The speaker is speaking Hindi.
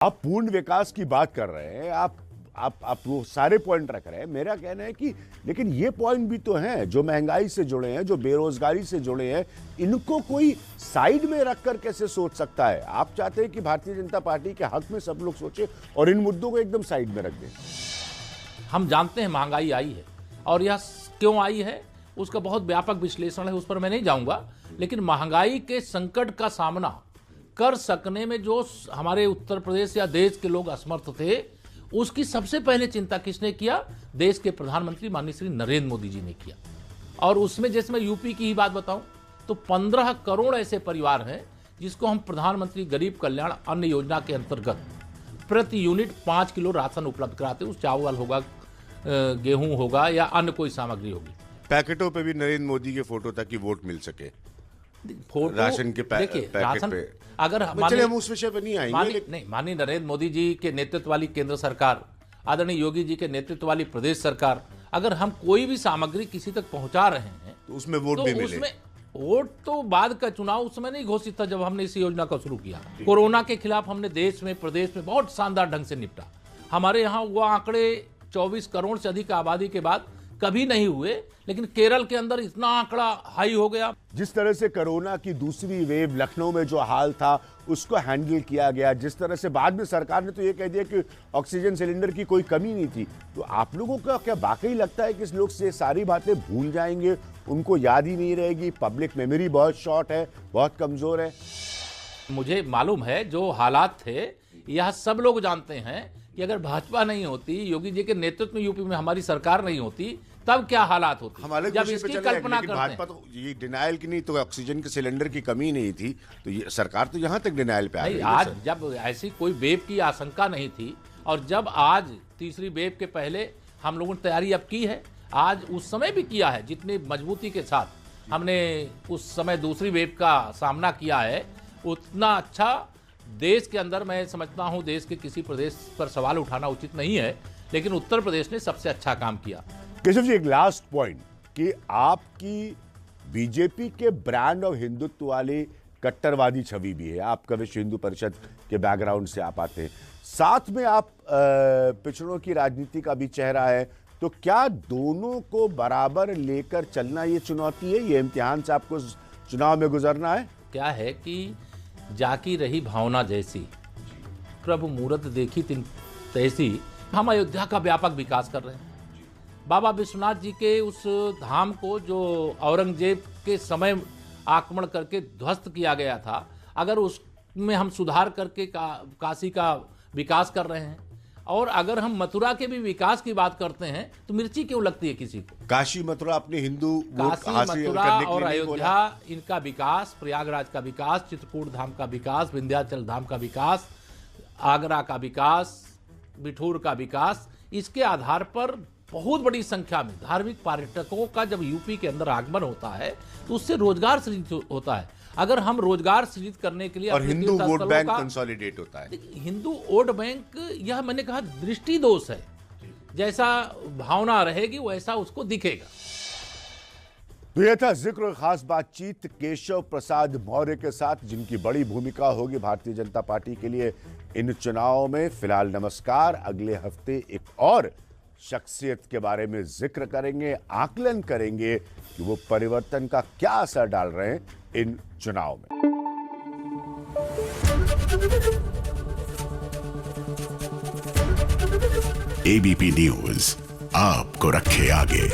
आप पूर्ण विकास की बात कर रहे हैं, आप वो सारे पॉइंट रख रहे हैं। मेरा कहना है कि लेकिन ये पॉइंट भी तो हैं जो महंगाई से जुड़े हैं, जो बेरोजगारी से जुड़े हैं, इनको कोई साइड में रखकर कैसे सोच सकता है? आप चाहते हैं कि भारतीय जनता पार्टी के हक में सब लोग सोचे और इन मुद्दों को एकदम साइड में रख दें। हम जानते हैं महंगाई आई है और यह क्यों आई है उसका बहुत व्यापक विश्लेषण है, उस पर मैं नहीं जाऊंगा। लेकिन महंगाई के संकट का सामना कर सकने में जो हमारे उत्तर प्रदेश या देश के लोग असमर्थ थे, उसकी सबसे पहले चिंता किसने किया? देश के प्रधानमंत्री माननीय श्री नरेंद्र मोदी जी ने किया। और उसमें जैसे मैं यूपी की ही बात बताऊं तो 15 करोड़ ऐसे परिवार हैं जिसको हम प्रधानमंत्री गरीब कल्याण अन्न योजना के अंतर्गत प्रति यूनिट 5 किलो राशन उपलब्ध कराते हैं। उस चावल होगा, गेहूं होगा या अन्य कोई सामग्री होगी। पैकेटों पे भी नरेंद्र मोदी के फोटो ताकि वोट मिल सके। फोटो राशन के देखिए, पैकेट राशन पे अगर चलिए हम उस विषय पे नहीं आएंगे। नहीं, माननीय नरेंद्र मोदी जी के नेतृत्व वाली केंद्र सरकार, आदरणीय योगी जी के नेतृत्व वाली प्रदेश सरकार, अगर हम कोई भी सामग्री किसी तक पहुंचा रहे हैं तो उसमें वोट भी मिले। उसमें वोट तो बाद का चुनाव उस समय नहीं घोषित था जब हमने इस योजना को शुरू किया। कोरोना के खिलाफ हमने देश में, प्रदेश में बहुत शानदार ढंग से निपटा। हमारे यहाँ वो आंकड़े 24 करोड़ से अधिक आबादी के बाद कभी नहीं हुए, लेकिन केरल के अंदर इतना आंकड़ा हाई हो गया। जिस तरह से कोरोना की दूसरी वेव लखनऊ में जो हाल था उसको हैंडल किया गया, जिस तरह से बाद में सरकार ने तो ये कह दिया कि ऑक्सीजन सिलेंडर की कोई कमी नहीं थी, तो आप लोगों का क्या वाकई लगता है कि इस लोग से सारी बातें भूल जाएंगे, उनको याद ही नहीं रहेगी? पब्लिक मेमोरी बहुत शॉर्ट है, बहुत कमजोर है। मुझे मालूम है जो हालात थे, यह सब लोग जानते हैं कि अगर भाजपा नहीं होती, योगी जी के नेतृत्व में यूपी में हमारी सरकार नहीं होती, तब क्या हालात होती। हमारे जब इसकी कल्पना करते भाजपा तो ये डिनायल की नहीं, तो ऑक्सीजन के सिलेंडर की कमी नहीं थी, तो ये सरकार तो यहाँ तक डिनायल पे आ गई। आज जब ऐसी कोई वेव की आशंका नहीं थी और जब आज तीसरी वेव के पहले हम लोगों ने तैयारी अब की है, आज उस समय भी किया है, जितनी मजबूती के साथ हमने उस समय दूसरी वेव का सामना किया है, उतना अच्छा देश के अंदर मैं समझता हूं देश के किसी प्रदेश पर सवाल उठाना उचित नहीं है, लेकिन उत्तर प्रदेश ने सबसे अच्छा काम किया। केशव जी, एक लास्ट पॉइंट कि आपकी बीजेपी के ब्रांड और हिंदुत्व वाली कट्टरवादी छवि भी है, आपका विश्व हिंदू परिषद के बैकग्राउंड से आप आते हैं, साथ में आप पिछड़ों की राजनीति का भी चेहरा है, तो क्या दोनों को बराबर लेकर चलना ये चुनौती है, ये इम्तिहान से आपको चुनाव में गुजरना है? क्या है कि जाकी रही भावना जैसी, प्रभु मूरत देखी तिन तैसी। हम अयोध्या का व्यापक विकास कर रहे हैं। बाबा विश्वनाथ जी के उस धाम को जो औरंगजेब के समय आक्रमण करके ध्वस्त किया गया था, अगर उसमें हम सुधार करके काशी का विकास कर रहे हैं, और अगर हम मथुरा के भी विकास की बात करते हैं तो मिर्ची क्यों लगती है किसी को? काशी मथुरा अपने हिंदू काशी मथुरा और अयोध्या, इनका विकास, प्रयागराज का विकास, चित्रकूट धाम का विकास, विंध्याचल धाम का विकास, आगरा का विकास, बिठूर का विकास, इसके आधार पर बहुत बड़ी संख्या में धार्मिक पर्यटकों का जब यूपी के अंदर आगमन होता है तो उससे रोजगार सृजित होता है। अगर हम रोजगार सृजित करने के लिए और हिंदू वोट बैंक कंसोलिडेट होता है। हिंदू वोट बैंक, यह मैंने कहा दृष्टि दोष है, जैसा भावना रहेगी वैसा उसको दिखेगा। तो यह था जिक्र खास बातचीत केशव प्रसाद मौर्य के साथ, जिनकी बड़ी भूमिका होगी भारतीय जनता पार्टी के लिए इन चुनावों में। फिलहाल नमस्कार, अगले हफ्ते एक और शख्सियत के बारे में जिक्र करेंगे, आकलन करेंगे कि वो परिवर्तन का क्या असर डाल रहे हैं इन चुनाव में। एबीपी न्यूज आपको रखे आगे।